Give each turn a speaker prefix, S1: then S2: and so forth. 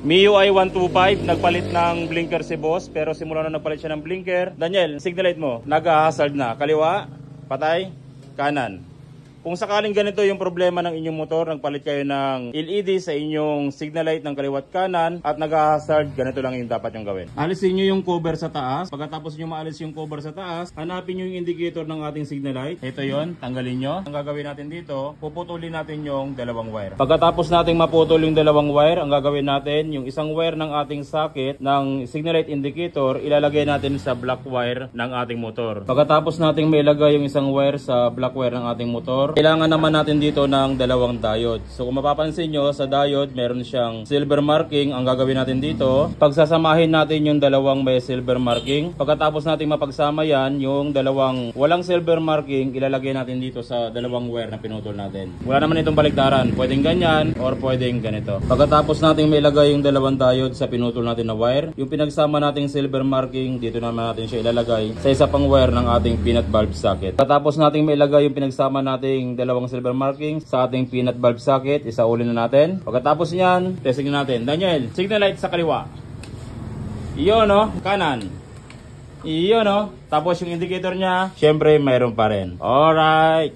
S1: MIUI 125, nagpalit ng blinker si boss, pero simula na nagpalit siya ng blinker. Daniel, signal light mo, nag-hazard na. Kaliwa, patay, kanan. Kung sakaling ganito yung problema ng inyong motor, nagpalit kayo ng LED sa inyong signal light ng kaliwat kanan at nag-hazard, ganito lang yung dapat yung gawin. Alisin nyo yung cover sa taas. Pagkatapos nyo maalis yung cover sa taas, hanapin nyo yung indicator ng ating signal light. Ito yon, tanggalin nyo. Ang gagawin natin dito, puputulin natin yung dalawang wire. Pagkatapos nating maputol yung dalawang wire, ang gagawin natin, yung isang wire ng ating socket ng signal light indicator, ilalagay natin sa black wire ng ating motor. Pagkatapos nating mailagay yung isang wire sa black wire ng ating motor, kailangan naman natin dito ng dalawang diode. So kung mapapansin nyo, sa diode meron siyang silver marking. Ang gagawin natin dito, pagsasamahin natin yung dalawang may silver marking. Pagkatapos natin mapagsama yan, yung dalawang walang silver marking, ilalagay natin dito sa dalawang wire na pinutol natin. Wala naman itong baliktaran, pwedeng ganyan or pwedeng ganito. Pagkatapos natin mailagay yung dalawang diode sa pinutol natin na wire, yung pinagsama nating silver marking, dito naman natin siya ilalagay sa isa pang wire ng ating peanut bulb socket. Pagkatapos natin mailagay yung pinagsama nating dalawang silver marking sa ating peanut bulb socket, isaulin na natin. Pagkatapos niyan, testing na natin. Daniel, signal light sa kaliwa. Iyon, no? Kanan. Iyon, no? Tapos yung indicator niya, syempre mayroon pa rin. Alright.